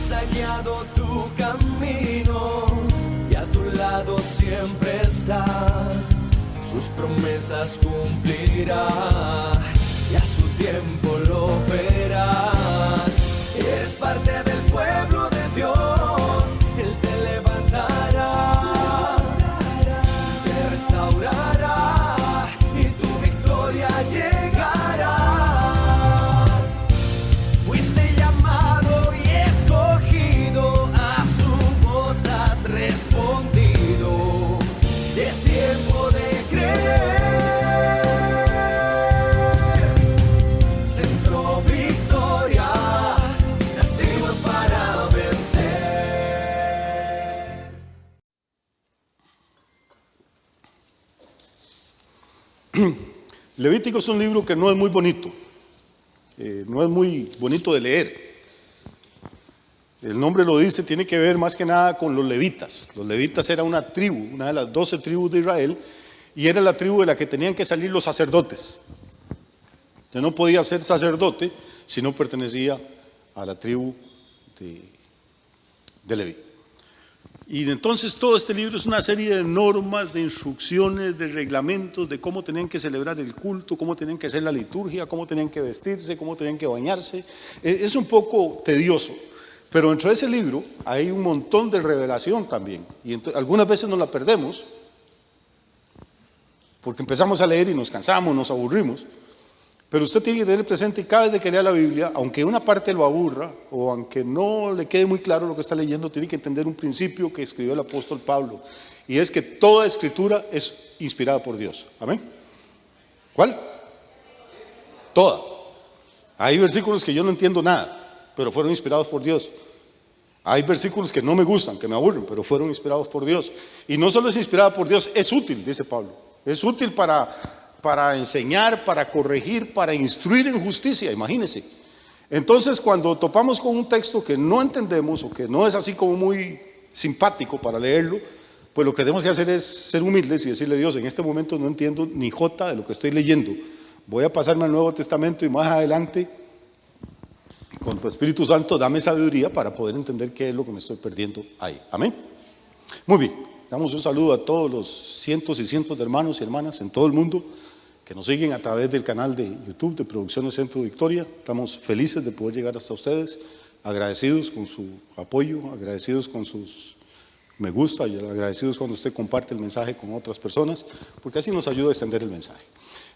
Dios ha guiado tu camino y a tu lado siempre está. Sus promesas cumplirá y a su tiempo lo verás. Eres parte del pueblo de Dios, Él te levantará, te restaurará y tu victoria llegará. Fuiste llamado y escogido, a su voz has respondido. Es tiempo de creer. Centro Victoria, nacimos para vencer. Levítico es un libro que no es muy bonito, no es muy bonito de leer. El nombre lo dice, tiene que ver más que nada con los levitas. Los levitas era una tribu, una de las 12 tribus de Israel, y era la tribu de la que tenían que salir los sacerdotes. Usted no podía ser sacerdote si no pertenecía a la tribu de Leví. Y entonces todo este libro es una serie de normas, de instrucciones, de reglamentos, de cómo tenían que celebrar el culto, cómo tenían que hacer la liturgia, cómo tenían que vestirse, cómo tenían que bañarse. Es un poco tedioso. Pero dentro de ese libro hay un montón de revelación también. Y algunas veces nos la perdemos porque empezamos a leer y nos cansamos, nos aburrimos. Pero usted tiene que tener presente, y cada vez que lea la Biblia, aunque una parte lo aburra o aunque no le quede muy claro lo que está leyendo, tiene que entender un principio que escribió el apóstol Pablo. Y es que toda escritura es inspirada por Dios. ¿Amén? ¿Cuál? Toda. Hay versículos que yo no entiendo nada, pero fueron inspirados por Dios. Hay versículos que no me gustan, que me aburren, pero fueron inspirados por Dios. Y no solo es inspirada por Dios, es útil, dice Pablo. Es útil para enseñar, para corregir, para instruir en justicia, imagínense. Entonces, cuando topamos con un texto que no entendemos o que no es así como muy simpático para leerlo, pues lo que tenemos que hacer es ser humildes y decirle: Dios, en este momento no entiendo ni jota de lo que estoy leyendo. Voy a pasarme al Nuevo Testamento y más adelante, con tu Espíritu Santo, dame sabiduría para poder entender qué es lo que me estoy perdiendo ahí. Amén. Muy bien. Damos un saludo a todos los cientos y cientos de hermanos y hermanas en todo el mundo que nos siguen a través del canal de YouTube de Producciones Centro Victoria. Estamos felices de poder llegar hasta ustedes, agradecidos con su apoyo, agradecidos con sus me gusta y agradecidos cuando usted comparte el mensaje con otras personas, porque así nos ayuda a extender el mensaje.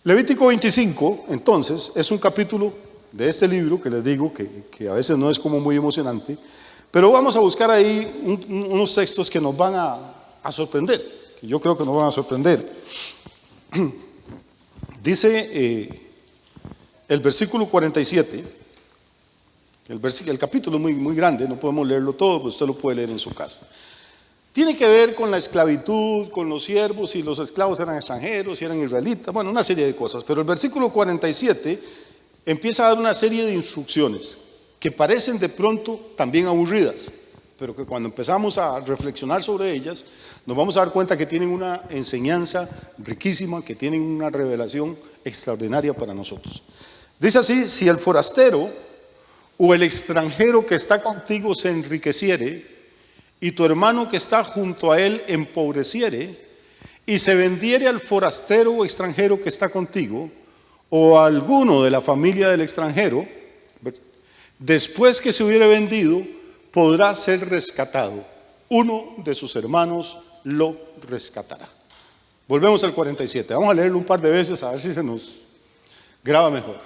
Levítico 25, entonces, es un capítulo de este libro que les digo que a veces no es como muy emocionante, pero vamos a buscar ahí unos textos que nos van a sorprender, que yo creo que nos van a sorprender. Dice el versículo 47, el capítulo es muy grande, no podemos leerlo todo, pero usted lo puede leer en su casa. Tiene que ver con la esclavitud, con los siervos, si los esclavos eran extranjeros, si eran israelitas, bueno, una serie de cosas. Pero el versículo 47 empieza a dar una serie de instrucciones que parecen de pronto también aburridas, pero que cuando empezamos a reflexionar sobre ellas, nos vamos a dar cuenta que tienen una enseñanza riquísima, que tienen una revelación extraordinaria para nosotros. Dice así: si el forastero o el extranjero que está contigo se enriqueciere, y tu hermano que está junto a él empobreciere, y se vendiere al forastero o extranjero que está contigo, o a alguno de la familia del extranjero, después que se hubiere vendido, podrá ser rescatado. Uno de sus hermanos lo rescatará. Volvemos al 47. Vamos a leerlo un par de veces a ver si se nos graba mejor.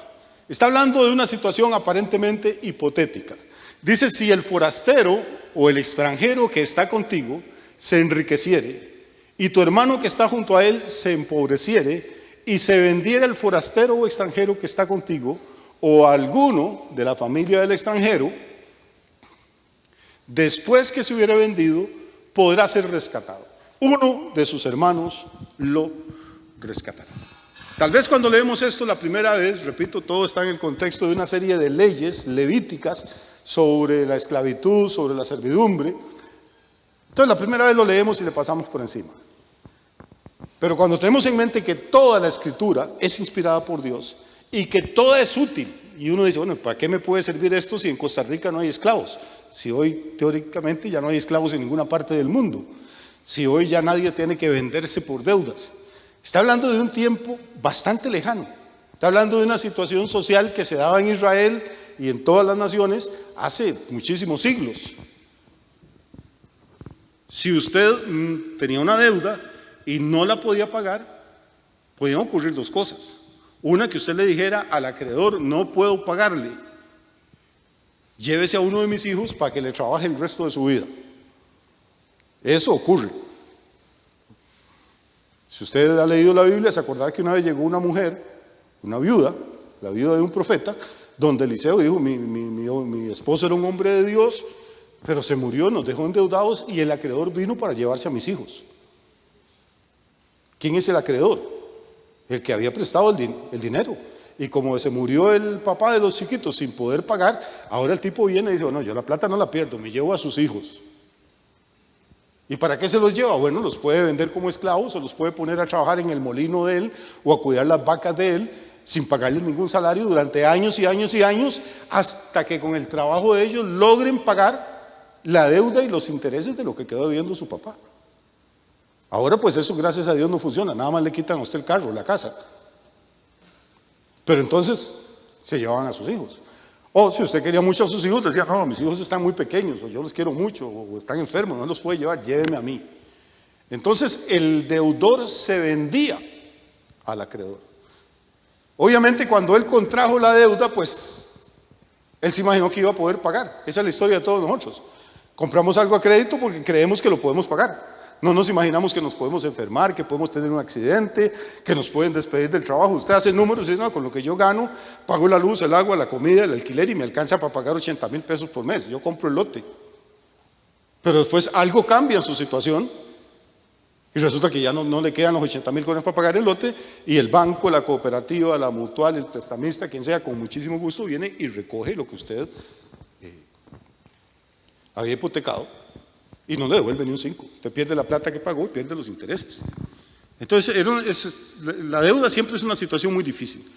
Está hablando de una situación aparentemente hipotética. Dice: si el forastero o el extranjero que está contigo se enriqueciere, y tu hermano que está junto a él se empobreciere, y se vendiera el forastero o extranjero que está contigo, o alguno de la familia del extranjero, después que se hubiera vendido, podrá ser rescatado. Uno de sus hermanos lo rescatará. Tal vez cuando leemos esto la primera vez, repito, todo está en el contexto de una serie de leyes levíticas sobre la esclavitud, sobre la servidumbre. Entonces la primera vez lo leemos y le pasamos por encima. Pero cuando tenemos en mente que toda la escritura es inspirada por Dios y que toda es útil, y uno dice: bueno, ¿para qué me puede servir esto si en Costa Rica no hay esclavos? Si hoy teóricamente ya no hay esclavos en ninguna parte del mundo, si hoy ya nadie tiene que venderse por deudas. Está hablando de un tiempo bastante lejano. Está hablando de una situación social que se daba en Israel y en todas las naciones hace muchísimos siglos. Si usted tenía una deuda y no la podía pagar, podían ocurrir dos cosas. Una, que usted le dijera al acreedor: no puedo pagarle, llévese a uno de mis hijos para que le trabaje el resto de su vida. Eso ocurre. Si usted ha leído la Biblia, se acordará que una vez llegó una mujer, una viuda, la viuda de un profeta, donde Eliseo dijo: mi esposo era un hombre de Dios, pero se murió, nos dejó endeudados y el acreedor vino para llevarse a mis hijos. ¿Quién es el acreedor? El que había prestado el dinero. Y como se murió el papá de los chiquitos sin poder pagar, ahora el tipo viene y dice: bueno, yo la plata no la pierdo, me llevo a sus hijos. ¿Y para qué se los lleva? Bueno, los puede vender como esclavos, o los puede poner a trabajar en el molino de él o a cuidar las vacas de él sin pagarles ningún salario durante años y años y años, hasta que con el trabajo de ellos logren pagar la deuda y los intereses de lo que quedó debiendo su papá. Ahora pues eso, gracias a Dios, no funciona, nada más le quitan a usted el carro, la casa. Pero entonces se llevaban a sus hijos. O si usted quería mucho a sus hijos, decía: no, mis hijos están muy pequeños, o yo los quiero mucho, o están enfermos, no los puede llevar, lléveme a mí. Entonces el deudor se vendía al acreedor. Obviamente cuando él contrajo la deuda, pues él se imaginó que iba a poder pagar. Esa es la historia de todos nosotros. Compramos algo a crédito porque creemos que lo podemos pagar. No nos imaginamos que nos podemos enfermar, que podemos tener un accidente, que nos pueden despedir del trabajo. Usted hace números y dice: no, con lo que yo gano, pago la luz, el agua, la comida, el alquiler y me alcanza para pagar 80,000 pesos por mes. Yo compro el lote. Pero después algo cambia en su situación y resulta que ya no le quedan los 80,000 colones para pagar el lote, y el banco, la cooperativa, la mutual, el prestamista, quien sea, con muchísimo gusto viene y recoge lo que usted había hipotecado. Y no le devuelve ni un 5. Usted pierde la plata que pagó y pierde los intereses. Entonces, la deuda siempre es una situación muy difícil.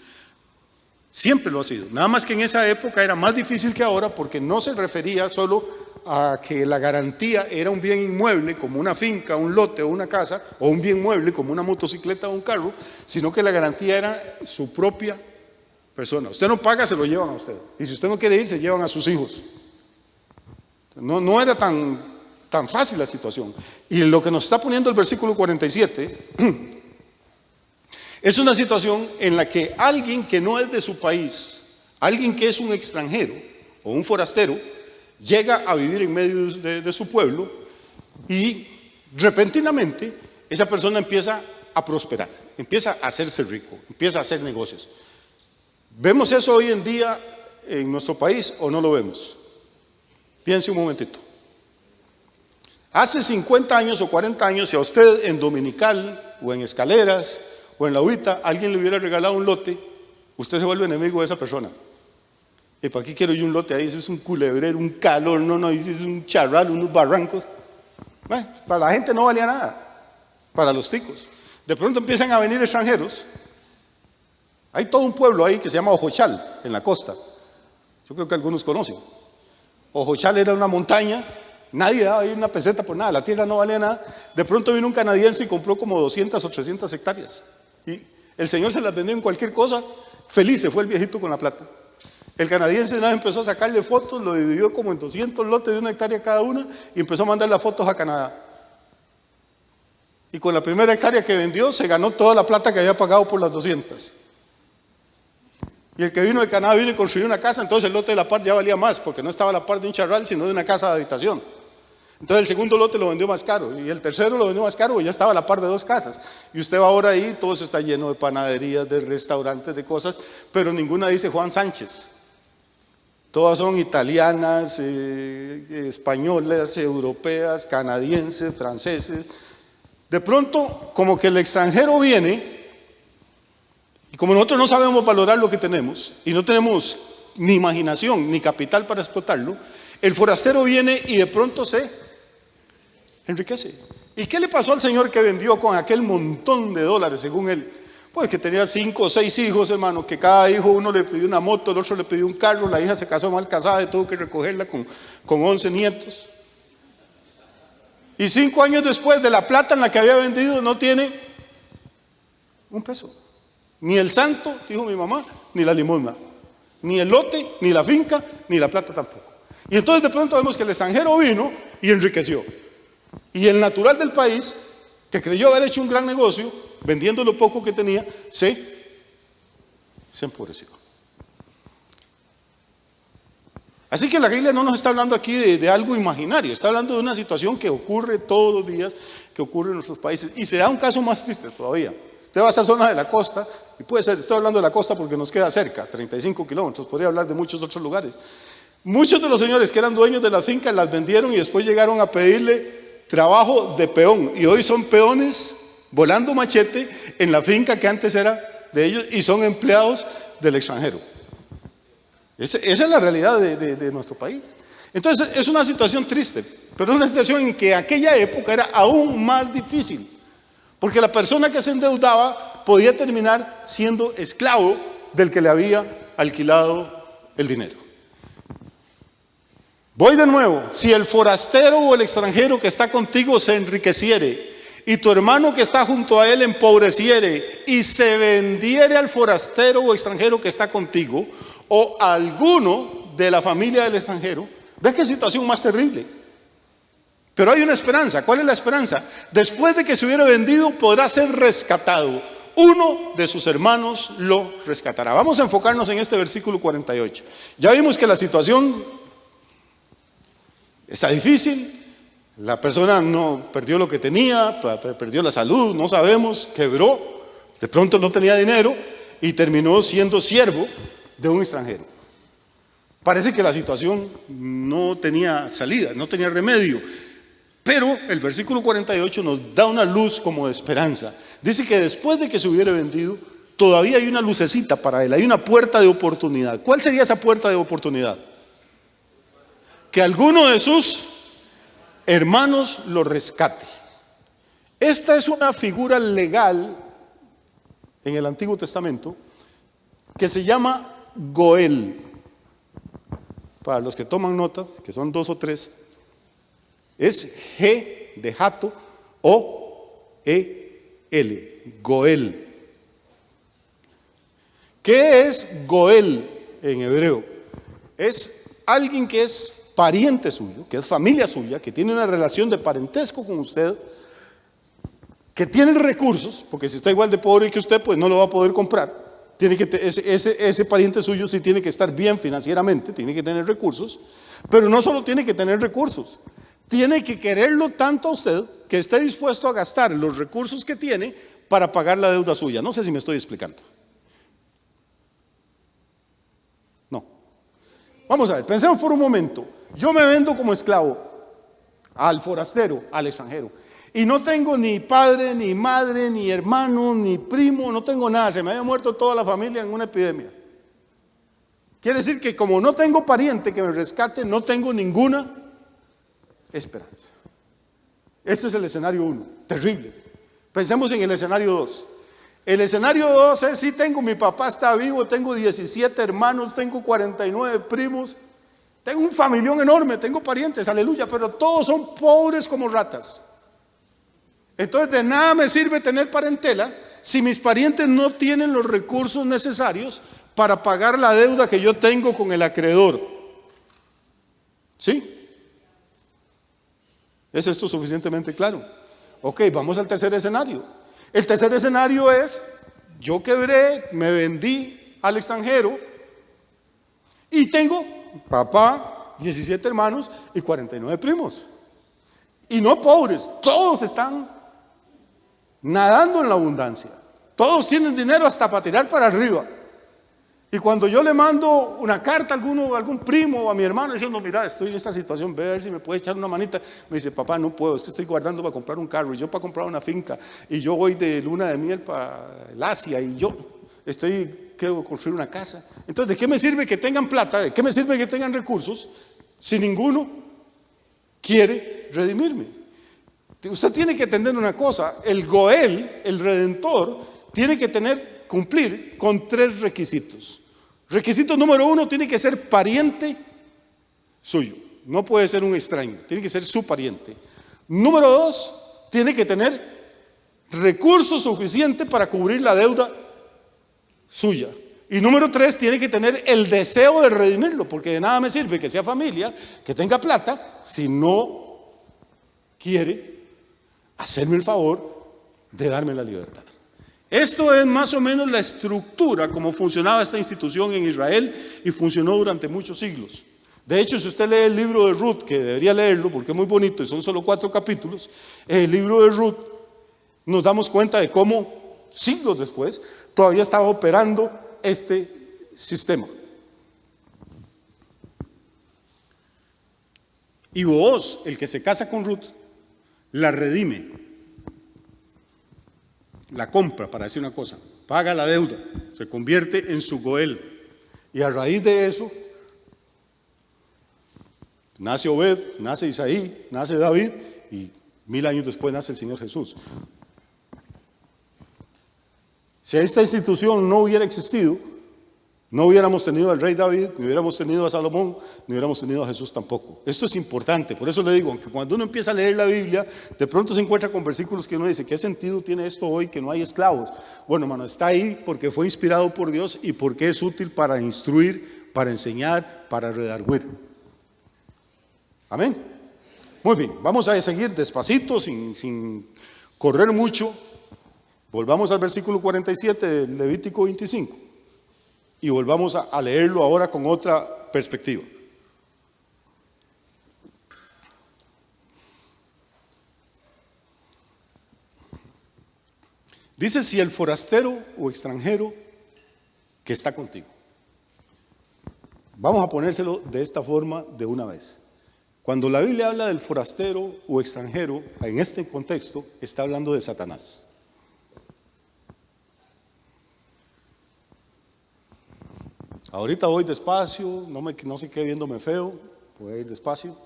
Siempre lo ha sido. Nada más que en esa época era más difícil que ahora, porque no se refería solo a que la garantía era un bien inmueble, como una finca, un lote o una casa, o un bien mueble, como una motocicleta o un carro, sino que la garantía era su propia persona. Usted no paga, se lo llevan a usted. Y si usted no quiere ir, se llevan a sus hijos. No era tan fácil la situación. Y lo que nos está poniendo el versículo 47 es una situación en la que alguien que no es de su país, alguien que es un extranjero o un forastero, llega a vivir en medio de su pueblo, y repentinamente esa persona empieza a prosperar, empieza a hacerse rico, empieza a hacer negocios. ¿Vemos eso hoy en día en nuestro país o no lo vemos? Piense un momentito. Hace 50 años o 40 años, si a usted en Dominical o en Escaleras o en La Huita alguien le hubiera regalado un lote, usted se vuelve enemigo de esa persona. ¿Y para qué quiero yo un lote ahí? Eso es un culebrero, un calor, no, eso es un charral, unos barrancos. Bueno, para la gente no valía nada, para los ticos. De pronto empiezan a venir extranjeros. Hay todo un pueblo ahí que se llama Ojochal, en la costa. Yo creo que algunos conocen. Ojochal era una montaña. Nadie daba ahí una peseta por nada, la tierra no valía nada. De pronto vino un canadiense y compró como 200 o 300 hectáreas. Y el señor se las vendió en cualquier cosa. Feliz se fue el viejito con la plata. El canadiense nada empezó a sacarle fotos, lo dividió como en 200 lotes de 1 hectárea cada una y empezó a mandar las fotos a Canadá. Y con la primera hectárea que vendió se ganó toda la plata que había pagado por las 200. Y el que vino de Canadá vino y construyó una casa, entonces el lote de la par ya valía más, porque no estaba a la par de un charral, sino de una casa de habitación. Entonces el segundo lote lo vendió más caro, y el tercero lo vendió más caro, y ya estaba a la par de 2 casas. Y usted va ahora ahí, todo eso está lleno de panaderías, de restaurantes, de cosas, pero ninguna dice Juan Sánchez. Todas son italianas, españolas, europeas, canadienses, franceses. De pronto, como que el extranjero viene, y como nosotros no sabemos valorar lo que tenemos, y no tenemos ni imaginación, ni capital para explotarlo, el forastero viene y de pronto se enriquece. ¿Y qué le pasó al señor que vendió con aquel montón de dólares, según él? Pues que tenía 5 o 6 hijos, hermano, que cada hijo, uno le pidió una moto, el otro le pidió un carro, la hija se casó mal casada y tuvo que recogerla con 11 nietos. Y 5 años después, de la plata en la que había vendido, no tiene un peso. Ni el santo, dijo mi mamá, ni la limosna. Ni el lote, ni la finca, ni la plata tampoco. Y entonces de pronto vemos que el extranjero vino y enriqueció. Y el natural del país, que creyó haber hecho un gran negocio, vendiendo lo poco que tenía, se empobreció. Así que la Biblia no nos está hablando aquí de algo imaginario, está hablando de una situación que ocurre todos los días, que ocurre en nuestros países. Y se da un caso más triste todavía. Usted va a esa zona de la costa, y puede ser, estoy hablando de la costa porque nos queda cerca, 35 kilómetros, podría hablar de muchos otros lugares. Muchos de los señores que eran dueños de las fincas las vendieron y después llegaron a pedirle trabajo de peón. Y hoy son peones volando machete en la finca que antes era de ellos y son empleados del extranjero. Esa es la realidad de nuestro país. Entonces es una situación triste, pero es una situación en que en aquella época era aún más difícil, porque la persona que se endeudaba podía terminar siendo esclavo del que le había alquilado el dinero. Voy de nuevo: si el forastero o el extranjero que está contigo se enriqueciere, y tu hermano que está junto a él empobreciere, y se vendiere al forastero o extranjero que está contigo, o a alguno de la familia del extranjero, ¿ves qué situación más terrible? Pero hay una esperanza. ¿Cuál es la esperanza? Después de que se hubiera vendido, podrá ser rescatado. Uno de sus hermanos lo rescatará. Vamos a enfocarnos en este versículo 48. Ya vimos que la situación está difícil. La persona no perdió lo que tenía, perdió la salud, no sabemos, quebró, de pronto no tenía dinero y terminó siendo siervo de un extranjero. Parece que la situación no tenía salida, no tenía remedio. Pero el versículo 48 nos da una luz como de esperanza. Dice que después de que se hubiera vendido, todavía hay una lucecita para él, hay una puerta de oportunidad. ¿Cuál sería esa puerta de oportunidad? Que alguno de sus hermanos lo rescate. Esta es una figura legal en el Antiguo Testamento que se llama Goel. Para los que toman notas, que son 2 o 3, es G de jato, O-E-L, Goel. ¿Qué es Goel en hebreo? Es alguien que es pariente suyo, que es familia suya, que tiene una relación de parentesco con usted, que tiene recursos, porque si está igual de pobre que usted, pues no lo va a poder comprar. Ese pariente suyo sí tiene que estar bien financieramente, tiene que tener recursos, pero no solo tiene que tener recursos, tiene que quererlo tanto a usted que esté dispuesto a gastar los recursos que tiene para pagar la deuda suya. No sé si me estoy explicando. No. Vamos a ver, pensemos por un momento. Yo me vendo como esclavo al forastero, al extranjero, y no tengo ni padre, ni madre, ni hermano, ni primo, no tengo nada. Se me había muerto toda la familia en una epidemia. Quiere decir que como no tengo pariente que me rescate, no tengo ninguna esperanza. Ese es el escenario 1, terrible. Pensemos en el escenario 2. El escenario 2 es: sí, mi papá está vivo, tengo 17 hermanos, tengo 49 primos, tengo un familión enorme, tengo parientes, aleluya, pero todos son pobres como ratas. Entonces de nada me sirve tener parentela si mis parientes no tienen los recursos necesarios para pagar la deuda que yo tengo con el acreedor. ¿Sí? ¿Es esto suficientemente claro? Ok, vamos al tercer escenario. El tercer escenario es: yo quebré, me vendí al extranjero y tengo papá, 17 hermanos y 49 primos. Y no pobres, todos están nadando en la abundancia. Todos tienen dinero hasta para tirar para arriba. Y cuando yo le mando una carta a algún primo o a mi hermano diciendo: mira, estoy en esta situación, ve a ver si me puede echar una manita, me dice: papá, no puedo, es que estoy guardando para comprar un carro, y yo para comprar una finca, y yo voy de luna de miel para el Asia, y yo quiero construir una casa. Entonces, ¿de qué me sirve que tengan plata? ¿De qué me sirve que tengan recursos si ninguno quiere redimirme? Usted tiene que entender una cosa: el Goel, el Redentor, tiene que cumplir con 3 requisitos. Requisito número 1, tiene que ser pariente suyo. No puede ser un extraño, tiene que ser su pariente. Número 2, tiene que tener recursos suficientes para cubrir la deuda suya. Y número 3, tiene que tener el deseo de redimirlo, porque de nada me sirve que sea familia, que tenga plata, si no quiere hacerme el favor de darme la libertad. Esto es más o menos la estructura como funcionaba esta institución en Israel y funcionó durante muchos siglos. De hecho, si usted lee el libro de Ruth, que debería leerlo porque es muy bonito y son solo 4 capítulos, el libro de Ruth, nos damos cuenta de cómo siglos después todavía estaba operando este sistema. Y Booz, el que se casa con Ruth, la redime, la compra, para decir una cosa, paga la deuda, se convierte en su Goel. Y a raíz de eso, nace Obed, nace Isaí, nace David, y 1000 años después nace el Señor Jesús. Si esta institución no hubiera existido, no hubiéramos tenido al rey David, ni hubiéramos tenido a Salomón, ni hubiéramos tenido a Jesús tampoco. Esto es importante, por eso le digo, aunque cuando uno empieza a leer la Biblia, de pronto se encuentra con versículos que uno dice, ¿qué sentido tiene esto hoy que no hay esclavos? Bueno, hermano, está ahí porque fue inspirado por Dios y porque es útil para instruir, para enseñar, para redarguir. Amén. Muy bien, vamos a seguir despacito, sin correr mucho. Volvamos al versículo 47 de Levítico 25 y volvamos a leerlo ahora con otra perspectiva. Dice, si el forastero o extranjero que está contigo. Vamos a ponérselo de esta forma de una vez. Cuando la Biblia habla del forastero o extranjero, en este contexto, está hablando de Satanás. Ahorita voy despacio, no se quede viéndome feo, voy a ir despacio.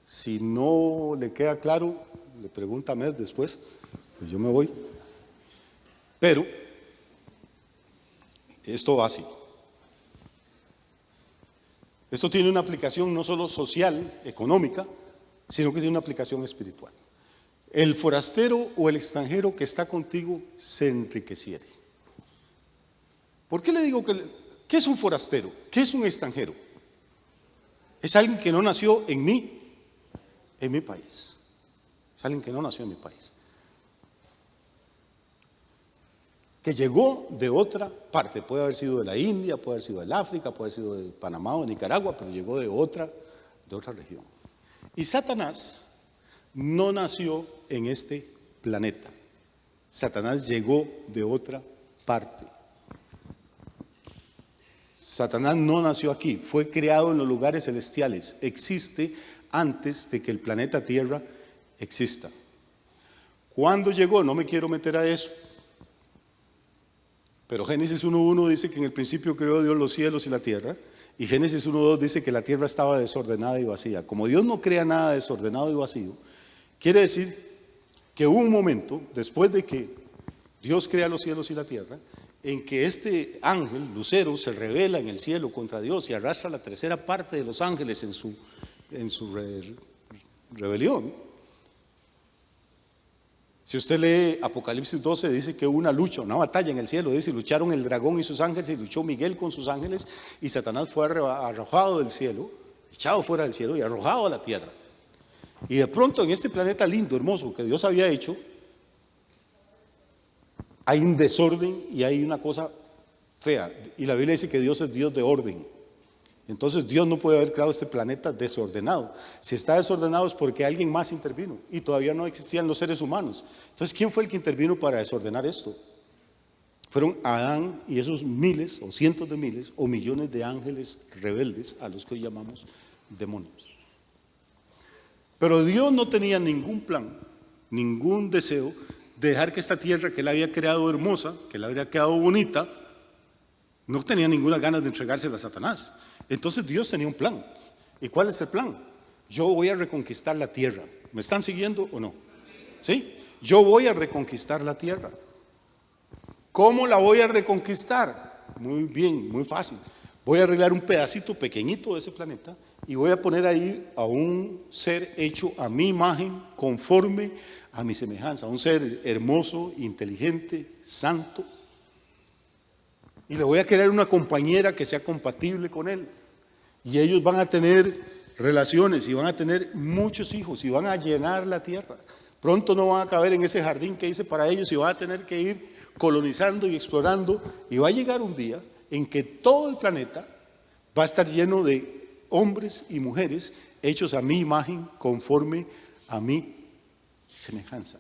Si no le queda claro, le pregunta a Med después, pues yo me voy. Pero esto va así. Esto tiene una aplicación no solo social, económica, sino que tiene una aplicación espiritual. El forastero o el extranjero que está contigo se enriqueciere. ¿Por qué le digo qué es un forastero? ¿Qué es un extranjero? Es alguien que no nació en mi país. Es alguien que no nació en mi país. Que llegó de otra parte, puede haber sido de la India, puede haber sido del África, puede haber sido de Panamá o de Nicaragua, pero llegó de otra región. Y Satanás no nació en este planeta. Satanás llegó de otra parte. Satanás no nació aquí, fue creado en los lugares celestiales, existe antes de que el planeta Tierra exista. ¿Cuándo llegó? No me quiero meter a eso. Pero Génesis 1.1 dice que en el principio creó Dios los cielos y la tierra, y Génesis 1.2 dice que la tierra estaba desordenada y vacía. Como Dios no crea nada desordenado y vacío, quiere decir que hubo un momento, después de que Dios crea los cielos y la tierra, en que este ángel, Lucero, se rebela en el cielo contra Dios y arrastra la tercera parte de los ángeles en su rebelión. Si usted lee Apocalipsis 12, dice que hubo una lucha, una batalla en el cielo, dice, lucharon el dragón y sus ángeles, y luchó Miguel con sus ángeles, y Satanás fue arrojado del cielo, echado fuera del cielo y arrojado a la tierra. Y de pronto en este planeta lindo, hermoso, que Dios había hecho, hay un desorden y hay una cosa fea. Y la Biblia dice que Dios es Dios de orden. Entonces Dios no puede haber creado este planeta desordenado. Si está desordenado es porque alguien más intervino y todavía no existían los seres humanos. Entonces, ¿quién fue el que intervino para desordenar esto? Fueron Adán y esos miles o cientos de miles o millones de ángeles rebeldes a los que hoy llamamos demonios. Pero Dios no tenía ningún plan, ningún deseo de dejar que esta tierra que Él había creado hermosa, que Él había creado bonita, no tenía ninguna ganas de entregársela a Satanás. Entonces Dios tenía un plan. ¿Y cuál es el plan? Yo voy a reconquistar la tierra. ¿Me están siguiendo o no? ¿Sí? Yo voy a reconquistar la tierra. ¿Cómo la voy a reconquistar? Muy bien, muy fácil. Voy a arreglar un pedacito pequeñito de ese planeta y voy a poner ahí a un ser hecho a mi imagen, conforme a mi semejanza, un ser hermoso, inteligente, santo. Y le voy a crear una compañera que sea compatible con él. Y ellos van a tener relaciones y van a tener muchos hijos y van a llenar la tierra. Pronto no van a caber en ese jardín que hice para ellos y van a tener que ir colonizando y explorando. Y va a llegar un día en que todo el planeta va a estar lleno de hombres y mujeres hechos a mi imagen, conforme a mi semejanza.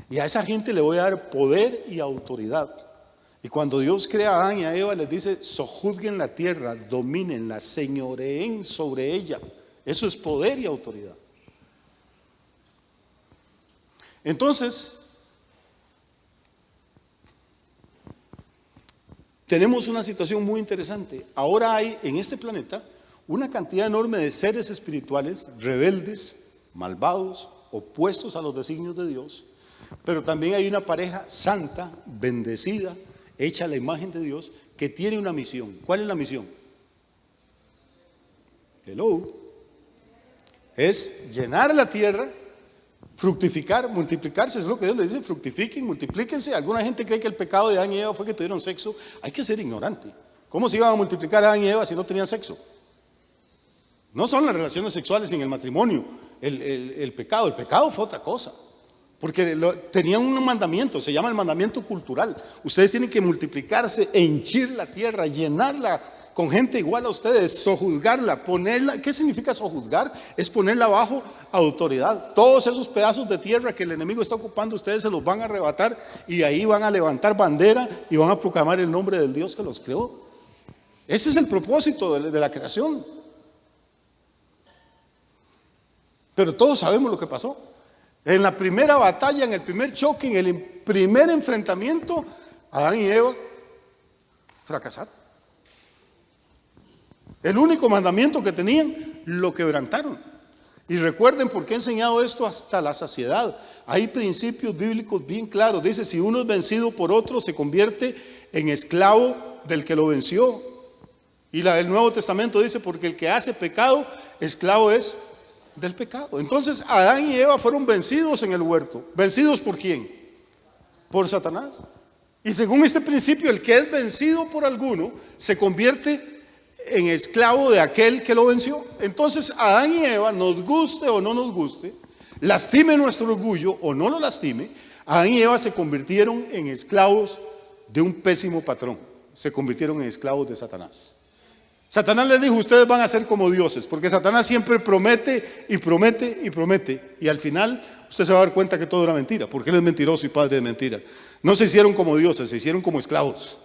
Y a esa gente le voy a dar poder y autoridad. Y cuando Dios crea a Adán y a Eva, les dice: sojuzguen la tierra, domínenla, señoreen sobre ella. Eso es poder y autoridad. Entonces, tenemos una situación muy interesante. Ahora hay en este planeta una cantidad enorme de seres espirituales rebeldes, malvados, opuestos a los designios de Dios, pero también hay una pareja santa, bendecida, hecha a la imagen de Dios, que tiene una misión. ¿Cuál es la misión? Hello. Es llenar la tierra, fructificar, multiplicarse. Es lo que Dios le dice: fructifiquen, multiplíquense. Alguna gente cree que el pecado de Adán y Eva fue que tuvieron sexo. Hay que ser ignorante. ¿Cómo se iban a multiplicar Adán y Eva si no tenían sexo? No son las relaciones sexuales en el matrimonio el pecado. El pecado fue otra cosa. Porque tenían un mandamiento, se llama el mandamiento cultural. Ustedes tienen que multiplicarse, henchir la tierra, llenarla con gente igual a ustedes, sojuzgarla, ponerla. ¿Qué significa sojuzgar? Es ponerla bajo autoridad. Todos esos pedazos de tierra que el enemigo está ocupando, ustedes se los van a arrebatar y ahí van a levantar bandera y van a proclamar el nombre del Dios que los creó. Ese es el propósito de la creación. Pero todos sabemos lo que pasó. En la primera batalla, en el primer choque, en el primer enfrentamiento, Adán y Eva fracasaron. El único mandamiento que tenían, lo quebrantaron. Y recuerden por qué he enseñado esto hasta la saciedad. Hay principios bíblicos bien claros. Dice: si uno es vencido por otro, se convierte en esclavo del que lo venció. Y el Nuevo Testamento dice: porque el que hace pecado, esclavo es del pecado. Entonces Adán y Eva fueron vencidos en el huerto. ¿Vencidos por quién? Por Satanás. Y según este principio, el que es vencido por alguno se convierte en esclavo de aquel que lo venció. Entonces Adán y Eva, nos guste o no nos guste, lastime nuestro orgullo o no lo lastime, Adán y Eva se convirtieron en esclavos de un pésimo patrón. Se convirtieron en esclavos de Satanás. Satanás les dijo: ustedes van a ser como dioses, porque Satanás siempre promete y promete y promete, y al final usted se va a dar cuenta que todo era mentira, porque él es mentiroso y padre de mentira. No se hicieron como dioses, se hicieron como esclavos.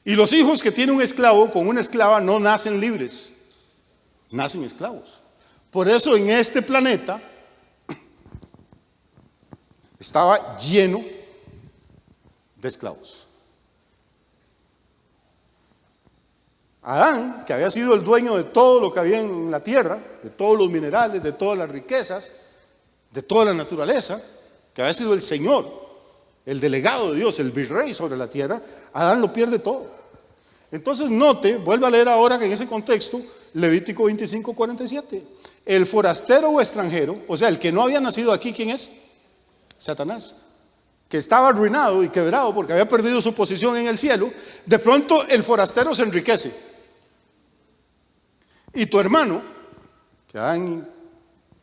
Y los hijos que tiene un esclavo con una esclava no nacen libres, nacen esclavos. Por eso en este planeta estaba lleno de esclavos. Adán, que había sido el dueño de todo lo que había en la tierra, de todos los minerales, de todas las riquezas, de toda la naturaleza, que había sido el Señor, el delegado de Dios, el virrey sobre la tierra, Adán lo pierde todo. Entonces note, vuelva a leer ahora que en ese contexto, Levítico 25:47, el forastero o extranjero, o sea, el que no había nacido aquí, ¿quién es? Satanás, que estaba arruinado y quebrado porque había perdido su posición en el cielo. De pronto el forastero se enriquece. Y tu hermano, que Adán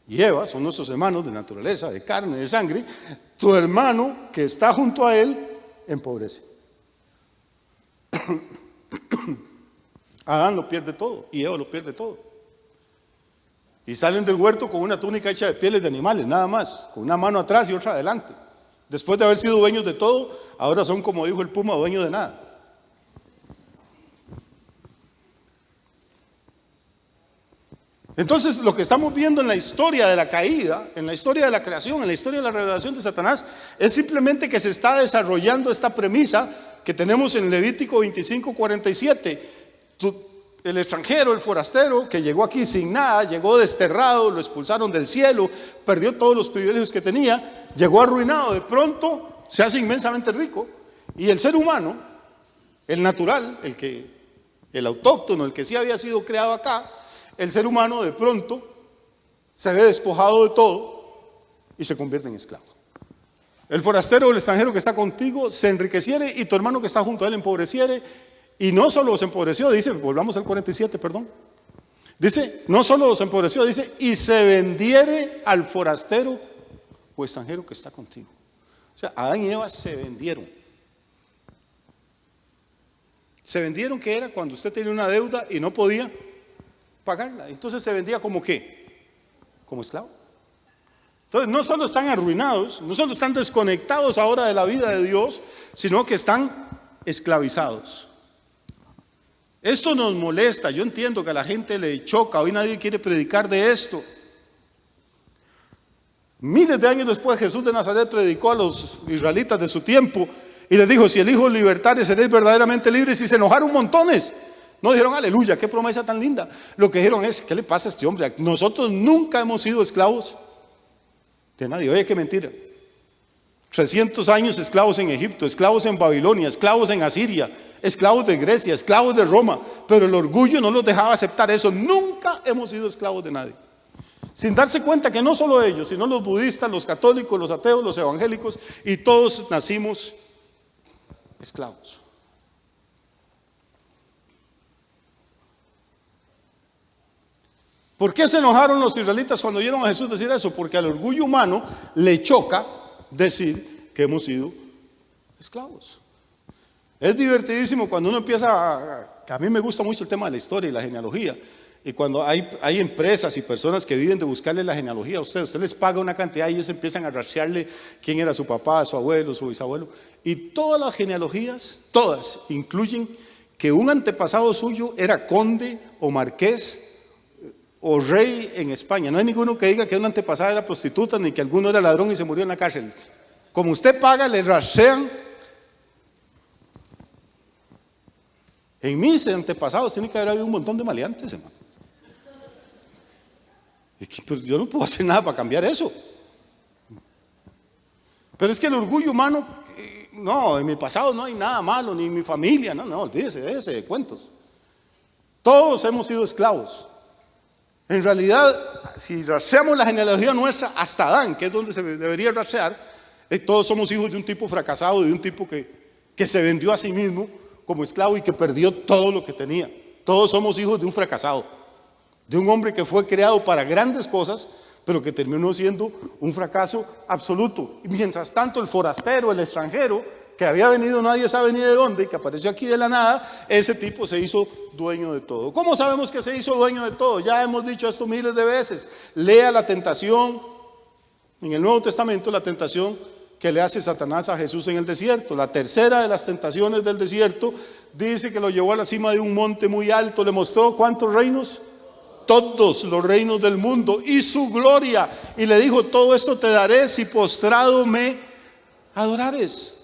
y Eva son nuestros hermanos de naturaleza, de carne, de sangre, tu hermano que está junto a él empobrece. Adán lo pierde todo y Eva lo pierde todo. Y salen del huerto con una túnica hecha de pieles de animales, nada más, con una mano atrás y otra adelante. Después de haber sido dueños de todo, ahora son, como dijo el Puma, dueños de nada. Entonces, lo que estamos viendo en la historia de la caída, en la historia de la creación, en la historia de la revelación de Satanás, es simplemente que se está desarrollando esta premisa que tenemos en Levítico 25:47. El extranjero, el forastero, que llegó aquí sin nada, llegó desterrado, lo expulsaron del cielo, perdió todos los privilegios que tenía, llegó arruinado. De pronto se hace inmensamente rico y el ser humano, el natural, el autóctono, el que sí había sido creado acá, el ser humano de pronto se ve despojado de todo y se convierte en esclavo. El forastero o el extranjero que está contigo se enriqueciere y tu hermano que está junto a él empobreciere, y no solo los empobreció, dice, volvamos al 47, perdón. Dice, no solo los empobreció, dice, y se vendiere al forastero o extranjero que está contigo. O sea, Adán y Eva se vendieron. Se vendieron, que era cuando usted tenía una deuda y no podía pagarla. Entonces se vendía como ¿qué? Como esclavo. Entonces no solo están arruinados, no solo están desconectados ahora de la vida de Dios, sino que están esclavizados. Esto nos molesta, yo entiendo que a la gente le choca, hoy nadie quiere predicar de esto. Miles de años después Jesús de Nazaret predicó a los israelitas de su tiempo y les dijo, si el Hijo libertare seréis verdaderamente libres, y se enojaron montones. No dijeron aleluya, qué promesa tan linda. Lo que dijeron es, ¿qué le pasa a este hombre? Nosotros nunca hemos sido esclavos de nadie. Oye, qué mentira. 300 años esclavos en Egipto, esclavos en Babilonia, esclavos en Asiria, esclavos de Grecia, esclavos de Roma, pero el orgullo no los dejaba aceptar eso. Nunca hemos sido esclavos de nadie. Sin darse cuenta que no solo ellos, sino los budistas, los católicos, los ateos, los evangélicos, y todos nacimos esclavos. ¿Por qué se enojaron los israelitas cuando oyeron a Jesús decir eso? Porque al orgullo humano le choca decir que hemos sido esclavos. Es divertidísimo cuando uno empieza a mí me gusta mucho el tema de la historia y la genealogía, y cuando hay empresas y personas que viven de buscarle la genealogía a usted les paga una cantidad y ellos empiezan a rastrearle quién era su papá, su abuelo, su bisabuelo, y todas las genealogías, todas incluyen que un antepasado suyo era conde o marqués o rey en España. No hay ninguno que diga que un antepasado era prostituta, ni que alguno era ladrón y se murió en la cárcel. Como usted paga, le rastrean. En mis antepasados tiene que haber habido un montón de maleantes, hermano. Y que, pues, yo no puedo hacer nada para cambiar eso. Pero es que el orgullo humano, no, en mi pasado no hay nada malo, ni en mi familia, no, olvídese de cuentos. Todos hemos sido esclavos. En realidad, si rastreamos la genealogía nuestra hasta Adán, que es donde se debería rastrear, todos somos hijos de un tipo fracasado, de un tipo que se vendió a sí mismo como esclavo y que perdió todo lo que tenía. Todos somos hijos de un fracasado, de un hombre que fue creado para grandes cosas, pero que terminó siendo un fracaso absoluto. Y mientras tanto, el forastero, el extranjero, que había venido nadie sabe ni de dónde, y que apareció aquí de la nada, ese tipo se hizo dueño de todo. ¿Cómo sabemos que se hizo dueño de todo? Ya hemos dicho esto miles de veces. Lea la tentación en el Nuevo Testamento, la tentación que le hace Satanás a Jesús en el desierto. La tercera de las tentaciones del desierto dice que lo llevó a la cima de un monte muy alto, le mostró ¿cuántos reinos? Todos los reinos del mundo y su gloria, y le dijo, todo esto te daré si postrado me adorares.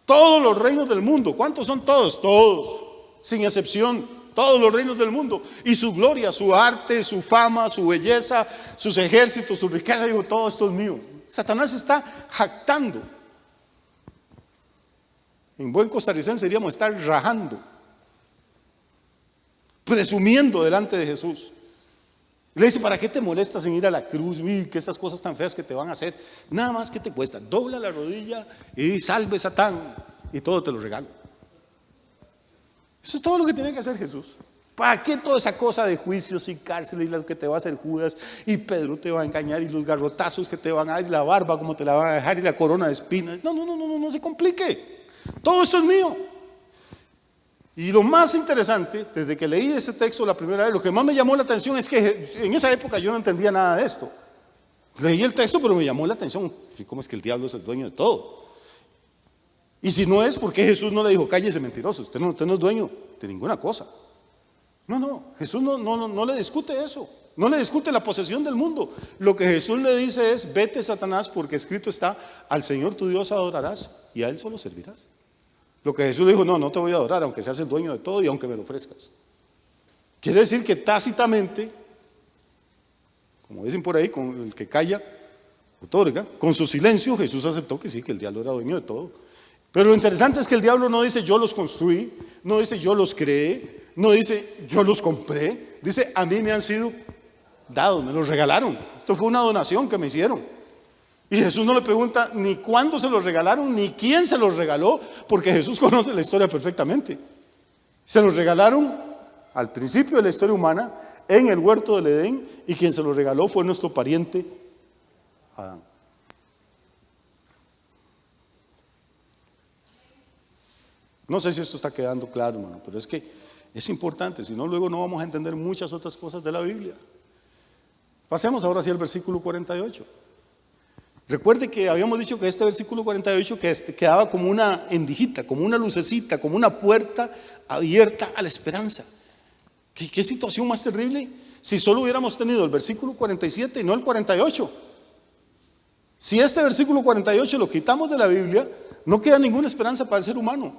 Todos los reinos del mundo. ¿Cuántos son todos? Todos, sin excepción, todos los reinos del mundo. Y su gloria, su arte, su fama, su belleza, sus ejércitos, su riqueza. Dijo, todo esto es mío. Satanás está jactando. En buen costarricense diríamos estar rajando, presumiendo delante de Jesús. Le dice, ¿para qué te molestas en ir a la cruz? Que esas cosas tan feas que te van a hacer, nada más que te cuesta. Dobla la rodilla y salve Satán, y todo te lo regalo. Eso es todo lo que tiene que hacer Jesús. ¿Para qué toda esa cosa de juicios y cárceles y las que te va a hacer Judas y Pedro te va a engañar y los garrotazos que te van a dar y la barba como te la van a dejar y la corona de espinas? No se complique. Todo esto es mío. Y lo más interesante, desde que leí este texto la primera vez, lo que más me llamó la atención es que en esa época yo no entendía nada de esto. Leí el texto, pero me llamó la atención. ¿Cómo es que el diablo es el dueño de todo? Y si no es, ¿por qué Jesús no le dijo, cállese mentiroso, usted no es dueño de ninguna cosa? No, Jesús no le discute eso. No le discute la posesión del mundo. Lo que Jesús le dice es, vete Satanás, porque escrito está, al Señor tu Dios adorarás y a Él solo servirás. Lo que Jesús le dijo, no te voy a adorar, aunque seas el dueño de todo y aunque me lo ofrezcas. Quiere decir que tácitamente, como dicen por ahí, con el que calla, otorga. Con su silencio Jesús aceptó que sí, que el diablo era dueño de todo. Pero lo interesante es que el diablo no dice yo los construí, no dice yo los creé, no dice yo los compré, dice a mí me han sido dados, me los regalaron. Esto fue una donación que me hicieron. Y Jesús no le pregunta ni cuándo se los regalaron, ni quién se los regaló, porque Jesús conoce la historia perfectamente. Se los regalaron al principio de la historia humana, en el huerto del Edén, y quien se los regaló fue nuestro pariente Adán. No sé si esto está quedando claro, hermano, pero es que es importante, si no luego no vamos a entender muchas otras cosas de la Biblia. Pasemos ahora hacia el versículo 48. Recuerde que habíamos dicho que este versículo 48 quedaba como una endijita, como una lucecita, como una puerta abierta a la esperanza. ¿Qué situación más terrible si solo hubiéramos tenido el versículo 47 y no el 48? Si este versículo 48 lo quitamos de la Biblia, no queda ninguna esperanza para el ser humano.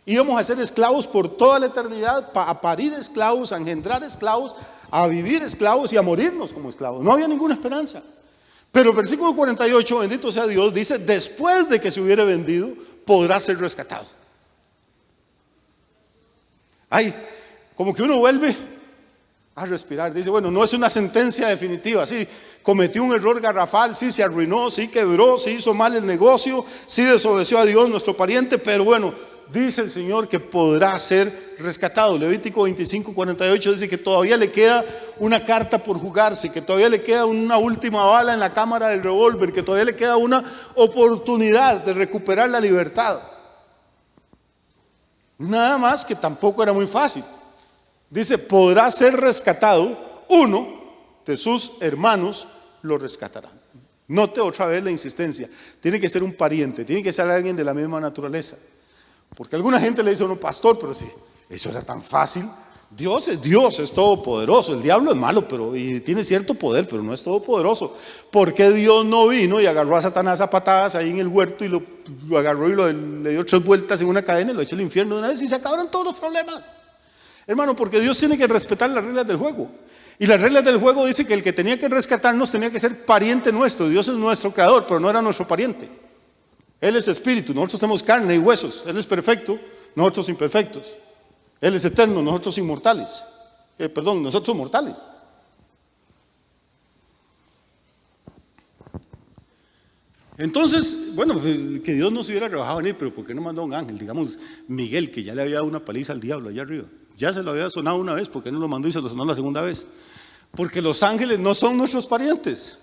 Íbamos a ser esclavos por toda la eternidad, a parir esclavos, a engendrar esclavos, a vivir esclavos y a morirnos como esclavos. No había ninguna esperanza. Pero el versículo 48, bendito sea Dios, dice, después de que se hubiere vendido, podrá ser rescatado. Ay, como que uno vuelve a respirar. Dice, bueno, no es una sentencia definitiva. Sí, cometió un error garrafal, sí, se arruinó, sí, quebró, sí, hizo mal el negocio, sí, desobedeció a Dios, nuestro pariente, pero bueno, dice el Señor que podrá ser rescatado. Levítico 25:48 dice que todavía le queda una carta por jugarse, que todavía le queda una última bala en la cámara del revólver, que todavía le queda una oportunidad de recuperar la libertad. Nada más que tampoco era muy fácil. Dice, podrá ser rescatado, uno de sus hermanos lo rescatará. Note otra vez la insistencia. Tiene que ser un pariente, tiene que ser alguien de la misma naturaleza. Porque alguna gente le dice a uno, pastor, pero sí, eso era tan fácil. Dios, es todopoderoso. El diablo es malo, y tiene cierto poder, pero no es todopoderoso. ¿Por qué Dios no vino y agarró a Satanás a patadas ahí en el huerto y lo agarró y le dio 3 vueltas en una cadena y lo echó al infierno de una vez y se acabaron todos los problemas? Hermano, porque Dios tiene que respetar las reglas del juego. Y las reglas del juego dice que el que tenía que rescatarnos tenía que ser pariente nuestro. Dios es nuestro creador, pero no era nuestro pariente. Él es espíritu, nosotros tenemos carne y huesos. Él es perfecto, nosotros imperfectos. Él es eterno, nosotros inmortales. Nosotros mortales. Entonces, bueno, que Dios nos hubiera rebajado en él, pero ¿por qué no mandó a un ángel? Digamos, Miguel, que ya le había dado una paliza al diablo allá arriba. Ya se lo había sonado una vez, ¿por qué no lo mandó y se lo sonó la segunda vez? Porque los ángeles no son nuestros parientes.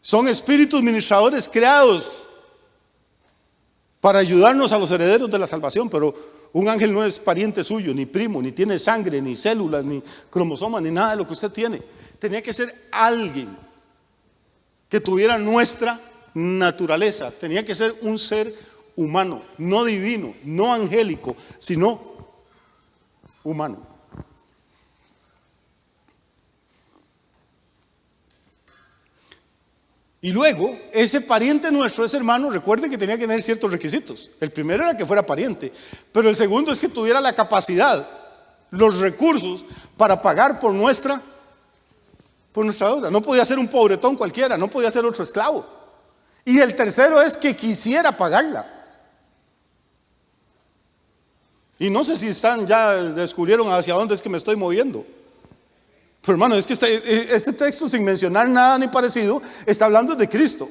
Son espíritus ministradores creados para ayudarnos a los herederos de la salvación, pero un ángel no es pariente suyo, ni primo, ni tiene sangre, ni células, ni cromosomas, ni nada de lo que usted tiene. Tenía que ser alguien que tuviera nuestra naturaleza, tenía que ser un ser humano, no divino, no angélico, sino humano. Y luego, ese pariente nuestro, ese hermano, recuerden que tenía que tener ciertos requisitos. El primero era que fuera pariente, pero el segundo es que tuviera la capacidad, los recursos para pagar por nuestra deuda. No podía ser un pobretón cualquiera, no podía ser otro esclavo. Y el tercero es que quisiera pagarla. Y no sé si ya descubrieron hacia dónde es que me estoy moviendo. Pero hermano, es que este texto, sin mencionar nada ni parecido, está hablando de Cristo.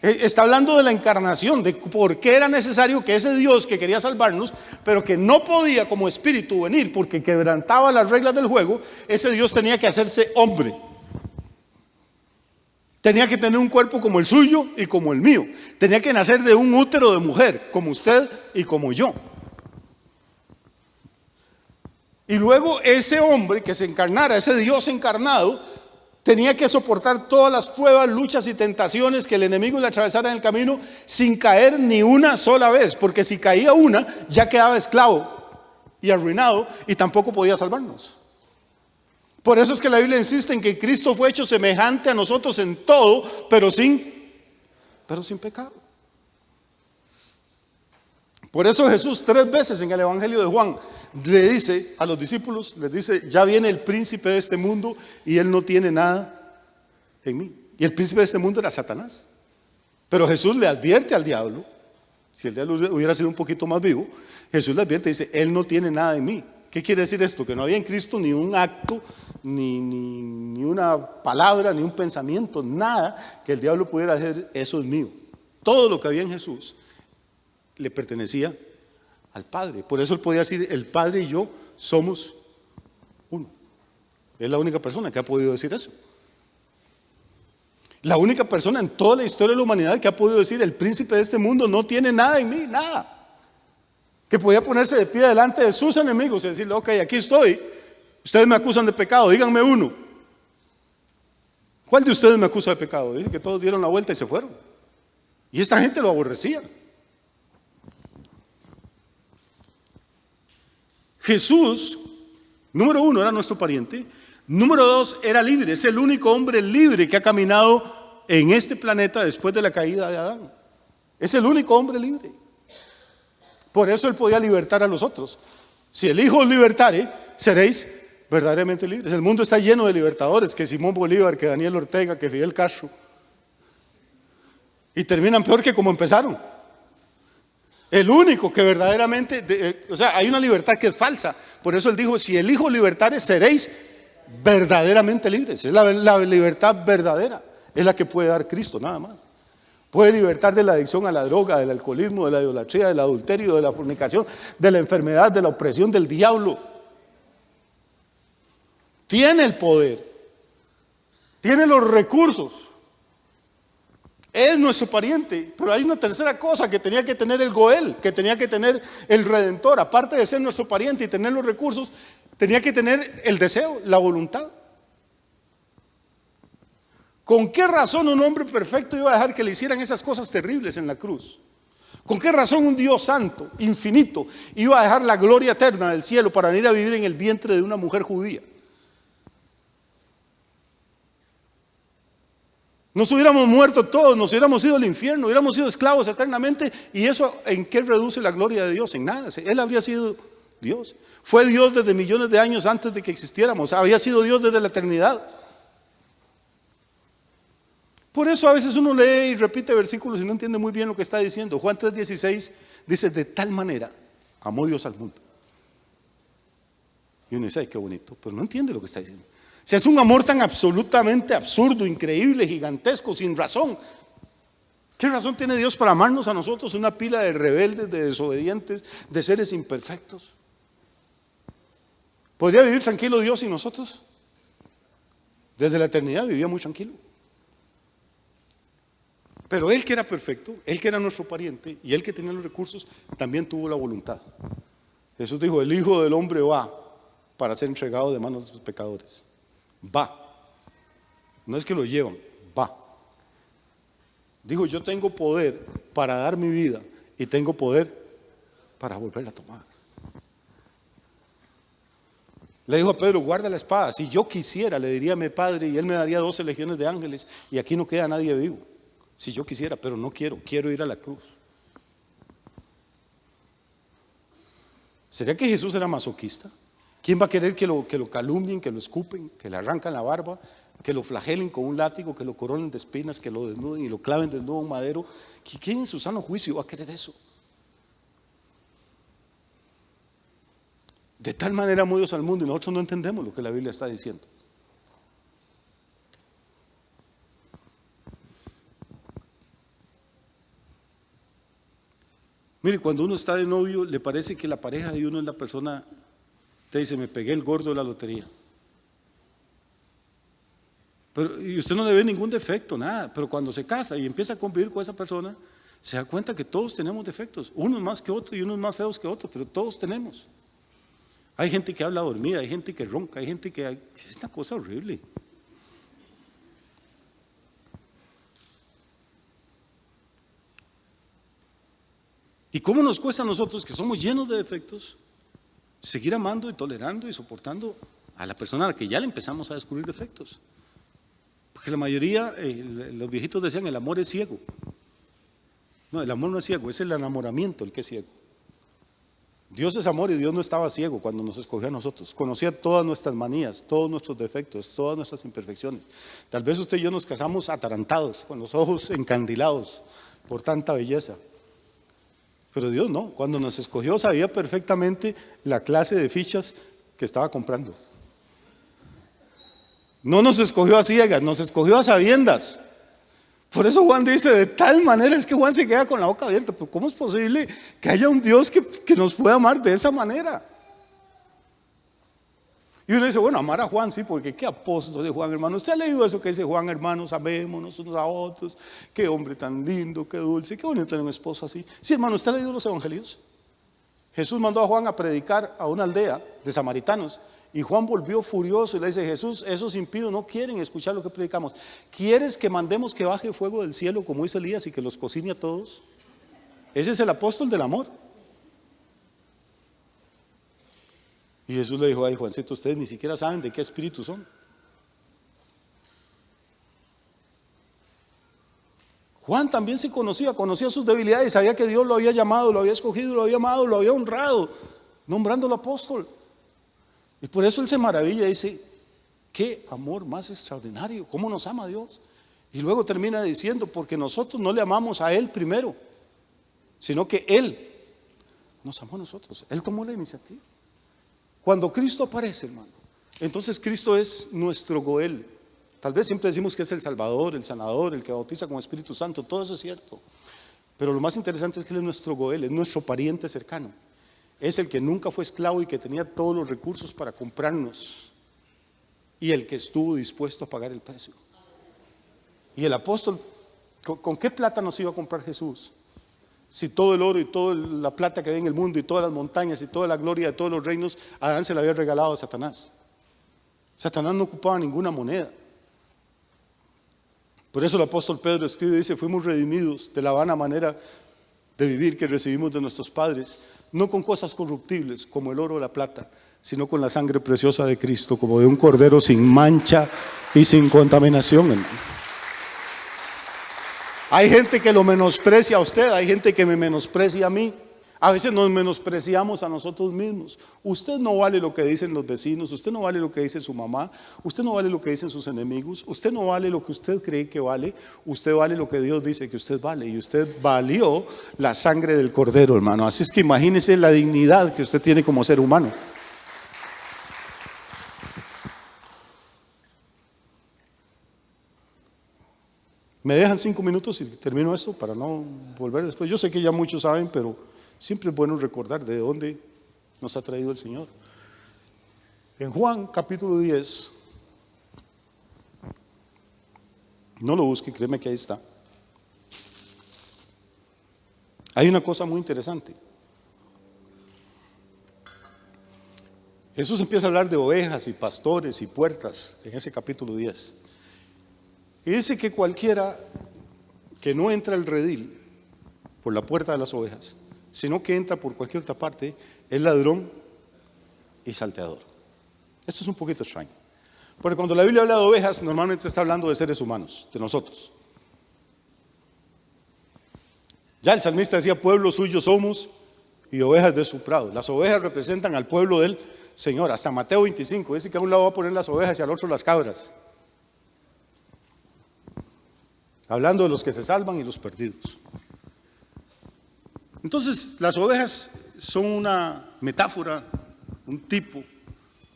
Está hablando de la encarnación, de por qué era necesario que ese Dios que quería salvarnos, pero que no podía como espíritu venir porque quebrantaba las reglas del juego, ese Dios tenía que hacerse hombre. Tenía que tener un cuerpo como el suyo y como el mío. Tenía que nacer de un útero de mujer, como usted y como yo. Y luego ese hombre que se encarnara, ese Dios encarnado, tenía que soportar todas las pruebas, luchas y tentaciones que el enemigo le atravesara en el camino sin caer ni una sola vez, porque si caía una ya quedaba esclavo y arruinado y tampoco podía salvarnos. Por eso es que la Biblia insiste en que Cristo fue hecho semejante a nosotros en todo, pero sin pecado. Por eso Jesús 3 veces en el Evangelio de Juan le dice a los discípulos, les dice, ya viene el príncipe de este mundo y él no tiene nada en mí. Y el príncipe de este mundo era Satanás. Pero Jesús le advierte al diablo, si el diablo hubiera sido un poquito más vivo, Jesús le advierte y dice, él no tiene nada de mí. ¿Qué quiere decir esto? Que no había en Cristo ni un acto, ni una palabra, ni un pensamiento, nada que el diablo pudiera hacer, eso es mío. Todo lo que había en Jesús le pertenecía al Padre. Por eso él podía decir, el Padre y yo somos uno. Es la única persona que ha podido decir eso. La única persona en toda la historia de la humanidad que ha podido decir, el príncipe de este mundo no tiene nada en mí, nada. Que podía ponerse de pie delante de sus enemigos y decirle, ok, aquí estoy, ustedes me acusan de pecado, díganme uno. ¿Cuál de ustedes me acusa de pecado? Dice que todos dieron la vuelta y se fueron. Y esta gente lo aborrecía. Jesús, número uno, era nuestro pariente. Número dos, era libre. Es el único hombre libre que ha caminado en este planeta después de la caída de Adán. Es el único hombre libre. Por eso él podía libertar a los otros. Si el Hijo os libertare, seréis verdaderamente libres. El mundo está lleno de libertadores, que Simón Bolívar, que Daniel Ortega, que Fidel Castro. Y terminan peor que como empezaron. El único que verdaderamente, o sea, hay una libertad que es falsa. Por eso él dijo, si el Hijo libertare, seréis verdaderamente libres. Es la libertad verdadera. Es la que puede dar Cristo, nada más. Puede libertar de la adicción a la droga, del alcoholismo, de la idolatría, del adulterio, de la fornicación, de la enfermedad, de la opresión del diablo. Tiene el poder. Tiene los recursos. Es nuestro pariente, pero hay una tercera cosa que tenía que tener el Goel, que tenía que tener el Redentor. Aparte de ser nuestro pariente y tener los recursos, tenía que tener el deseo, la voluntad. ¿Con qué razón un hombre perfecto iba a dejar que le hicieran esas cosas terribles en la cruz? ¿Con qué razón un Dios santo, infinito, iba a dejar la gloria eterna del cielo para ir a vivir en el vientre de una mujer judía? Nos hubiéramos muerto todos, nos hubiéramos ido al infierno, hubiéramos sido esclavos eternamente. ¿Y eso en qué reduce la gloria de Dios? En nada. Él habría sido Dios. Fue Dios desde millones de años antes de que existiéramos. Había sido Dios desde la eternidad. Por eso a veces uno lee y repite versículos y no entiende muy bien lo que está diciendo. Juan 3:16 dice, de tal manera amó Dios al mundo. Y uno dice, ay, qué bonito, pero no entiende lo que está diciendo. Si es un amor tan absolutamente absurdo, increíble, gigantesco, sin razón. ¿Qué razón tiene Dios para amarnos a nosotros, una pila de rebeldes, de desobedientes, de seres imperfectos? ¿Podría vivir tranquilo Dios sin nosotros? Desde la eternidad vivía muy tranquilo. Pero Él que era perfecto, Él que era nuestro pariente y Él que tenía los recursos, también tuvo la voluntad. Jesús dijo, el Hijo del Hombre va para ser entregado de manos de los pecadores. Va. No es que lo llevan, va. Dijo, yo tengo poder para dar mi vida y tengo poder para volverla a tomar. Le dijo a Pedro, guarda la espada. Si yo quisiera, le diría a mi Padre y Él me daría 12 legiones de ángeles y aquí no queda nadie vivo. Si yo quisiera, pero no quiero, quiero ir a la cruz. ¿Sería que Jesús era masoquista? ¿Quién va a querer que lo calumnien, que lo escupen, que le arrancan la barba, que lo flagelen con un látigo, que lo coronen de espinas, que lo desnuden y lo claven desnudo a un madero? ¿Quién en su sano juicio va a querer eso? De tal manera amó Dios al mundo y nosotros no entendemos lo que la Biblia está diciendo. Mire, cuando uno está de novio, le parece que la pareja de uno es la persona. Usted dice, me pegué el gordo de la lotería. Y usted no le ve ningún defecto, nada. Pero cuando se casa y empieza a convivir con esa persona, se da cuenta que todos tenemos defectos. Unos más que otros y unos más feos que otros, pero todos tenemos. Hay gente que habla dormida, hay gente que ronca, hay gente que... Es una cosa horrible. ¿Y cómo nos cuesta a nosotros, que somos llenos de defectos, seguir amando y tolerando y soportando a la persona a la que ya le empezamos a descubrir defectos? Porque la mayoría, los viejitos decían, el amor es ciego. No, el amor no es ciego, es el enamoramiento el que es ciego. Dios es amor y Dios no estaba ciego cuando nos escogió a nosotros. Conocía todas nuestras manías, todos nuestros defectos, todas nuestras imperfecciones. Tal vez usted y yo nos casamos atarantados, con los ojos encandilados por tanta belleza. Pero Dios no, cuando nos escogió sabía perfectamente la clase de fichas que estaba comprando. No nos escogió a ciegas, nos escogió a sabiendas. Por eso Juan dice, de tal manera es que Juan se queda con la boca abierta. Pero ¿cómo es posible que haya un Dios que nos pueda amar de esa manera? Y uno dice, bueno, amar a Juan, sí, porque qué apóstol de Juan, hermano. ¿Usted ha leído eso que dice Juan, hermanos, amémonos unos a otros? Qué hombre tan lindo, qué dulce, qué bonito tener un esposo así. Sí, hermano, ¿usted ha leído los evangelios? Jesús mandó a Juan a predicar a una aldea de samaritanos. Y Juan volvió furioso y le dice, Jesús, esos impíos no quieren escuchar lo que predicamos. ¿Quieres que mandemos que baje fuego del cielo como hizo Elías y que los cocine a todos? Ese es el apóstol del amor. Y Jesús le dijo, ay Juancito, ustedes ni siquiera saben de qué espíritu son. Juan también se conocía sus debilidades, sabía que Dios lo había llamado, lo había escogido, lo había amado, lo había honrado, nombrándolo apóstol. Y por eso él se maravilla y dice, qué amor más extraordinario, cómo nos ama Dios. Y luego termina diciendo, porque nosotros no le amamos a Él primero, sino que Él nos amó a nosotros, Él tomó la iniciativa. Cuando Cristo aparece, hermano, entonces Cristo es nuestro Goel. Tal vez siempre decimos que es el Salvador, el Sanador, el que bautiza con Espíritu Santo, todo eso es cierto. Pero lo más interesante es que Él es nuestro Goel, es nuestro pariente cercano. Es el que nunca fue esclavo y que tenía todos los recursos para comprarnos. Y el que estuvo dispuesto a pagar el precio. Y el apóstol, ¿con qué plata nos iba a comprar Jesús? Si todo el oro y toda la plata que hay en el mundo y todas las montañas y toda la gloria de todos los reinos, Adán se la había regalado a Satanás. Satanás no ocupaba ninguna moneda. Por eso el apóstol Pedro escribe y dice, fuimos redimidos de la vana manera de vivir que recibimos de nuestros padres, no con cosas corruptibles como el oro o la plata, sino con la sangre preciosa de Cristo, como de un cordero sin mancha y sin contaminación, hermano. Hay gente que lo menosprecia a usted, hay gente que me menosprecia a mí. A veces nos menospreciamos a nosotros mismos. Usted no vale lo que dicen los vecinos, usted no vale lo que dice su mamá, usted no vale lo que dicen sus enemigos, usted no vale lo que usted cree que vale, usted vale lo que Dios dice que usted vale. Y usted valió la sangre del cordero, hermano. Así es que imagínese la dignidad que usted tiene como ser humano. ¿Me dejan 5 minutos y termino esto para no volver después? Yo sé que ya muchos saben, pero siempre es bueno recordar de dónde nos ha traído el Señor. En Juan capítulo 10, no lo busque, créeme que ahí está. Hay una cosa muy interesante. Jesús empieza a hablar de ovejas y pastores y puertas en ese capítulo 10. Y dice que cualquiera que no entra al redil por la puerta de las ovejas, sino que entra por cualquier otra parte, es ladrón y salteador. Esto es un poquito extraño, porque cuando la Biblia habla de ovejas, normalmente se está hablando de seres humanos, de nosotros. Ya el salmista decía, pueblo suyo somos y ovejas de su prado. Las ovejas representan al pueblo del Señor. Hasta Mateo 25 dice que a un lado va a poner las ovejas y al otro las cabras. Hablando de los que se salvan y los perdidos. Entonces, las ovejas son una metáfora, un tipo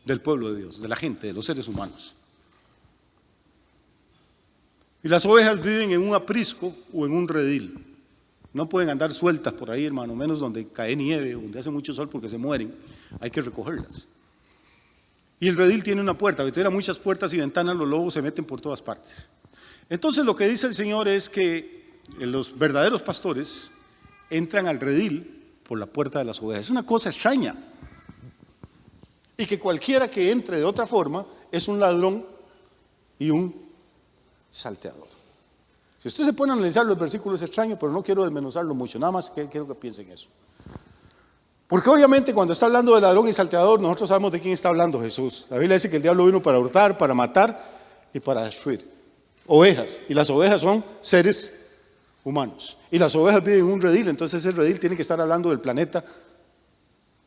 del pueblo de Dios, de la gente, de los seres humanos. Y las ovejas viven en un aprisco o en un redil. No pueden andar sueltas por ahí, hermano, menos donde cae nieve, donde hace mucho sol porque se mueren. Hay que recogerlas. Y el redil tiene una puerta. Si tuviera muchas puertas y ventanas, los lobos se meten por todas partes. Entonces lo que dice el Señor es que los verdaderos pastores entran al redil por la puerta de las ovejas. Es una cosa extraña. Y que cualquiera que entre de otra forma es un ladrón y un salteador. Si usted se pone a analizar los versículos es extraño, pero no quiero desmenuzarlo mucho, nada más que quiero que piensen eso. Porque obviamente cuando está hablando de ladrón y salteador, nosotros sabemos de quién está hablando Jesús. La Biblia dice que el diablo vino para hurtar, para matar y para destruir. Ovejas, y las ovejas son seres humanos. Y las ovejas viven en un redil, entonces ese redil tiene que estar hablando del planeta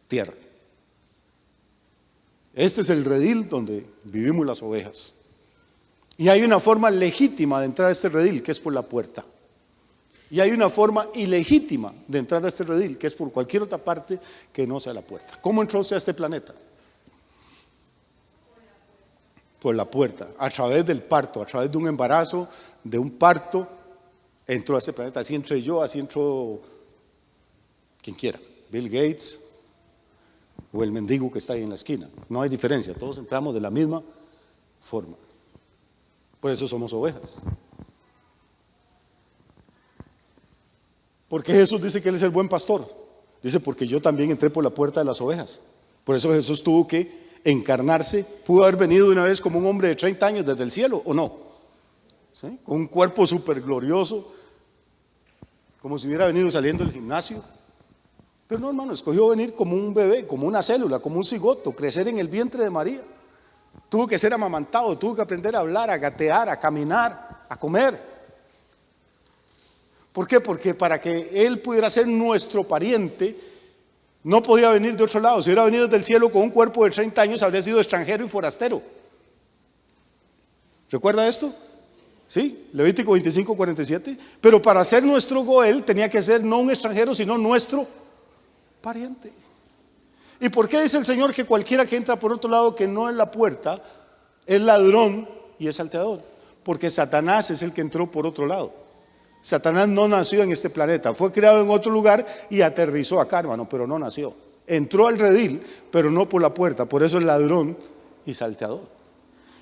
tierra. Este es el redil donde vivimos las ovejas. Y hay una forma legítima de entrar a este redil, que es por la puerta. Y hay una forma ilegítima de entrar a este redil, que es por cualquier otra parte que no sea la puerta. ¿Cómo entró usted a este planeta? Por la puerta, a través del parto, a través de un embarazo, de un parto, entró a este planeta. Así entré yo, así entró quien quiera, Bill Gates o el mendigo que está ahí en la esquina. No hay diferencia, todos entramos de la misma forma. Por eso somos ovejas. ¿Por qué Jesús dice que Él es el buen pastor? Dice, porque yo también entré por la puerta de las ovejas. Por eso Jesús tuvo que encarnarse. Pudo haber venido de una vez como un hombre de 30 años desde el cielo, ¿o no? ¿Sí? Con un cuerpo súper glorioso, como si hubiera venido saliendo del gimnasio. Pero no, hermano, escogió venir como un bebé, como una célula, como un cigoto, crecer en el vientre de María. Tuvo que ser amamantado, tuvo que aprender a hablar, a gatear, a caminar, a comer. ¿Por qué? Porque para que Él pudiera ser nuestro pariente, no podía venir de otro lado. Si hubiera venido del cielo con un cuerpo de 30 años, habría sido extranjero y forastero. ¿Recuerda esto? Sí, Levítico 25:47. Pero para ser nuestro Goel tenía que ser no un extranjero, sino nuestro pariente. ¿Y por qué dice el Señor que cualquiera que entra por otro lado que no es la puerta es ladrón y es salteador? Porque Satanás es el que entró por otro lado. Satanás no nació en este planeta, fue creado en otro lugar y aterrizó acá, hermano, pero no nació. Entró al redil, pero no por la puerta, por eso es ladrón y salteador.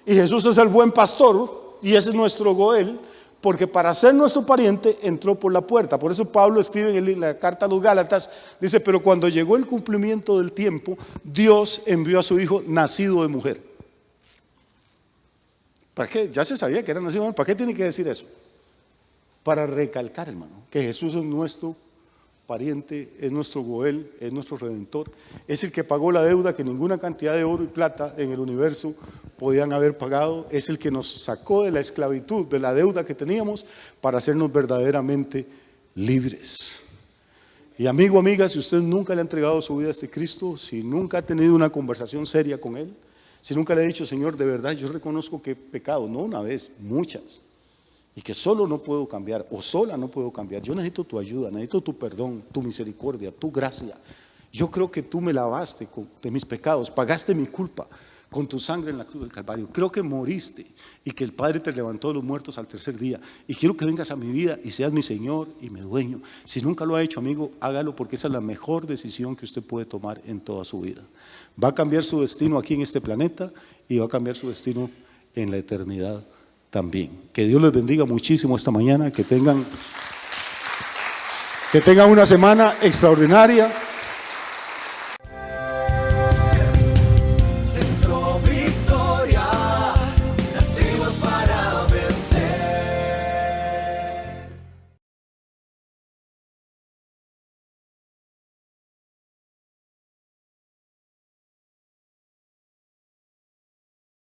Y Jesús es el buen pastor y ese es nuestro Goel, porque para ser nuestro pariente entró por la puerta. Por eso Pablo escribe en la carta a los Gálatas, dice, pero cuando llegó el cumplimiento del tiempo, Dios envió a su Hijo nacido de mujer. ¿Para qué? Ya se sabía que era nacido de mujer, ¿para qué tiene que decir eso? Para recalcar, hermano, que Jesús es nuestro pariente, es nuestro Goel, es nuestro Redentor, es el que pagó la deuda que ninguna cantidad de oro y plata en el universo podían haber pagado, es el que nos sacó de la esclavitud, de la deuda que teníamos, para hacernos verdaderamente libres. Y amigo, amiga, si usted nunca le ha entregado su vida a este Cristo, si nunca ha tenido una conversación seria con Él, si nunca le ha dicho, Señor, de verdad yo reconozco que he pecado, no una vez, muchas, y que solo no puedo cambiar, o sola no puedo cambiar, yo necesito tu ayuda, necesito tu perdón, tu misericordia, tu gracia. Yo creo que tú me lavaste de mis pecados, pagaste mi culpa con tu sangre en la cruz del Calvario. Creo que moriste y que el Padre te levantó de los muertos al tercer día. Y quiero que vengas a mi vida y seas mi Señor y mi dueño. Si nunca lo ha hecho, amigo, hágalo, porque esa es la mejor decisión que usted puede tomar en toda su vida. Va a cambiar su destino aquí en este planeta y va a cambiar su destino en la eternidad también. Que Dios les bendiga muchísimo esta mañana, que tengan una semana extraordinaria.